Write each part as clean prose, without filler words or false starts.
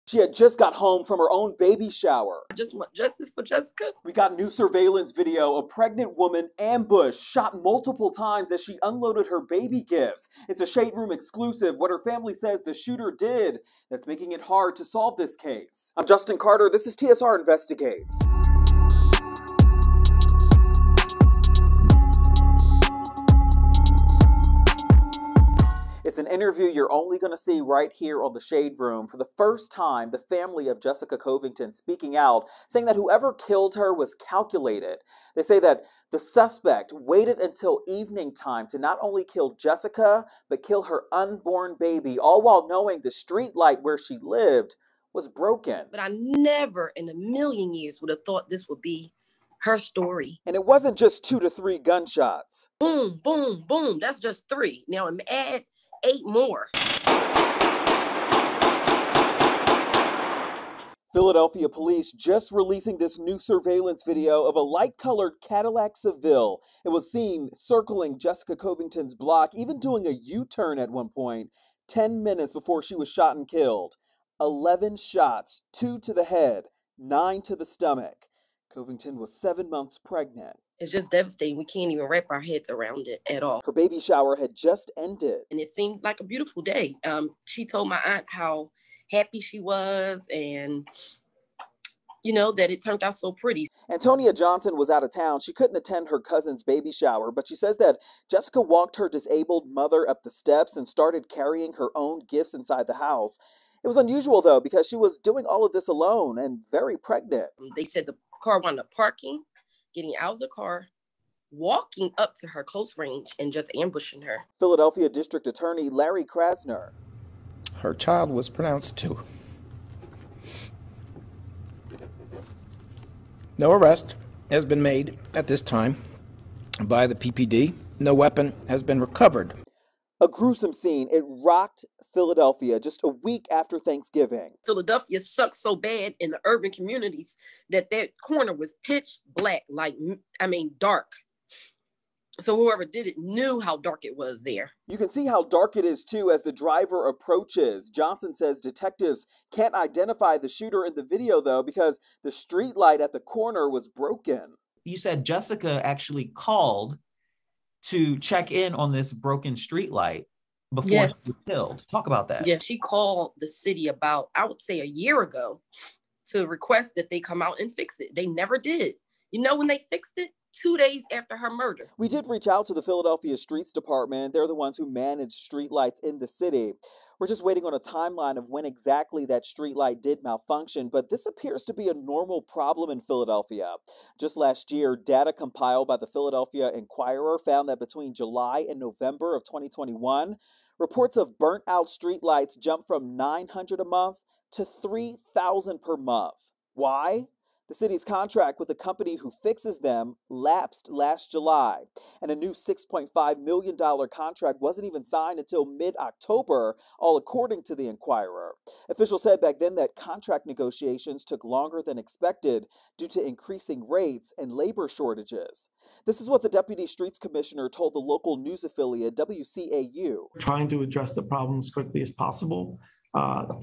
She had just got home from her own baby shower. I just want justice for Jessica. We got new surveillance video. A pregnant woman ambushed, shot multiple times as she unloaded her baby gifts. It's a Shade Room exclusive, what her family says the shooter did that's making it hard to solve this case. I'm Justin Carter. This is TSR Investigates. It's an interview you're only going to see right here on the Shade Room. For the first time, the family of Jessica Covington speaking out, saying that whoever killed her was calculated. They say that the suspect waited until evening time to not only kill Jessica, but kill her unborn baby, all while knowing the street light where she lived was broken. But I never in a million years would have thought this would be her story. And it wasn't just 2 to 3 gunshots. Boom, boom, boom. That's just 3. Now add 8 more. Philadelphia police just releasing this new surveillance video of a light-colored Cadillac Seville. It was seen circling Jessica Covington's block, even doing a U-turn at one point, 10 minutes before she was shot and killed. 11 shots, 2 to the head, 9 to the stomach. Covington was 7 months pregnant. It's just devastating. We can't even wrap our heads around it at all. Her baby shower had just ended. And it seemed like a beautiful day. She told my aunt how happy she was and, you know, that it turned out so pretty. Antonia Johnson was out of town. She couldn't attend her cousin's baby shower, but she says that Jessica walked her disabled mother up the steps and started carrying her own gifts inside the house. It was unusual, though, because she was doing all of this alone and very pregnant. They said the car wound up parking, getting out of the car, walking up to her close range, and just ambushing her. Philadelphia District Attorney Larry Krasner. Her child was pronounced 2. No arrest has been made at this time by the PPD. No weapon has been recovered. A gruesome scene. It rocked Philadelphia just a week after Thanksgiving. Philadelphia sucks so bad in the urban communities that corner was pitch black, dark. So whoever did it knew how dark it was there. You can see how dark it is, too, as the driver approaches. Johnson says detectives can't identify the shooter in the video, though, because the street light at the corner was broken. You said Jessica actually called to check in on this broken street light before she was killed. Talk about that. Yeah, she called the city about, I would say, a year ago to request that they come out and fix it. They never did. You know when they fixed it? 2 days after her murder. We did reach out to the Philadelphia Streets Department. They're the ones who manage streetlights in the city. We're just waiting on a timeline of when exactly that streetlight did malfunction, but this appears to be a normal problem in Philadelphia. Just last year, data compiled by the Philadelphia Inquirer found that between July and November of 2021, reports of burnt-out streetlights jumped from 900 a month to 3,000 per month. Why? The city's contract with the company who fixes them lapsed last July, and a new $6.5 million contract wasn't even signed until mid-October, all according to the Inquirer. Officials said back then that contract negotiations took longer than expected due to increasing rates and labor shortages. This is what the Deputy Streets Commissioner told the local news affiliate WCAU. We're trying to address the problem as quickly as possible.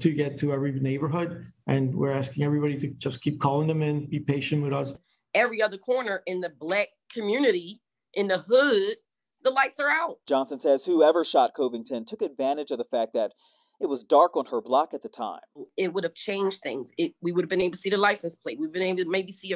To get to every neighborhood, and we're asking everybody to just keep calling them in, be patient with us. Every other corner in the black community, in the hood, the lights are out. Johnson says whoever shot Covington took advantage of the fact that it was dark on her block at the time. It would have changed things. We would have been able to see the license plate. We've been able to maybe see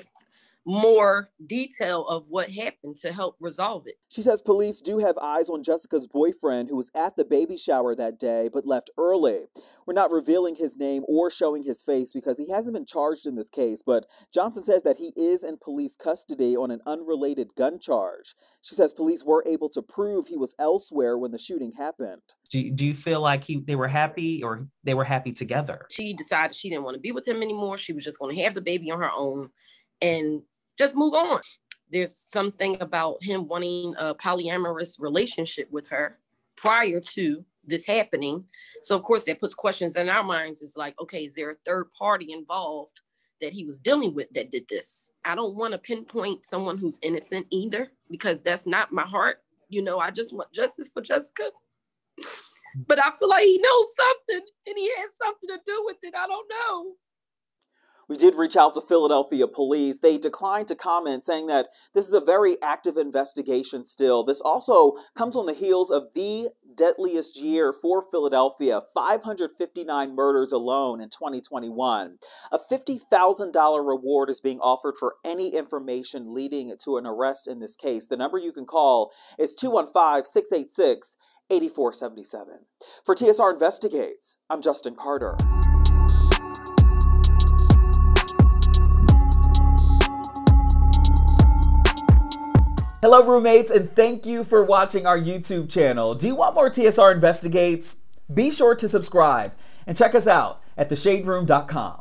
more detail of what happened to help resolve it. She says police do have eyes on Jessica's boyfriend, who was at the baby shower that day but left early. We're not revealing his name or showing his face because he hasn't been charged in this case, but Johnson says that he is in police custody on an unrelated gun charge. She says police were able to prove he was elsewhere when the shooting happened. Do you feel like they were happy, or they were happy together? She decided she didn't want to be with him anymore. She was just going to have the baby on her own and just move on. There's something about him wanting a polyamorous relationship with her prior to this happening. So of course that puts questions in our minds. It's like, okay, is there a third party involved that he was dealing with that did this? I don't want to pinpoint someone who's innocent either, because that's not my heart. You know, I just want justice for Jessica. but I feel like he knows something and he has something to do with it. I don't know. We did reach out to Philadelphia police. They declined to comment, saying that this is a very active investigation still. This also comes on the heels of the deadliest year for Philadelphia, 559 murders alone in 2021. A $50,000 reward is being offered for any information leading to an arrest in this case. The number you can call is 215-686-8477. For TSR Investigates, I'm Justin Carter. Hello, roommates, and thank you for watching our YouTube channel. Do you want more TSR Investigates? Be sure to subscribe and check us out at theshaderoom.com.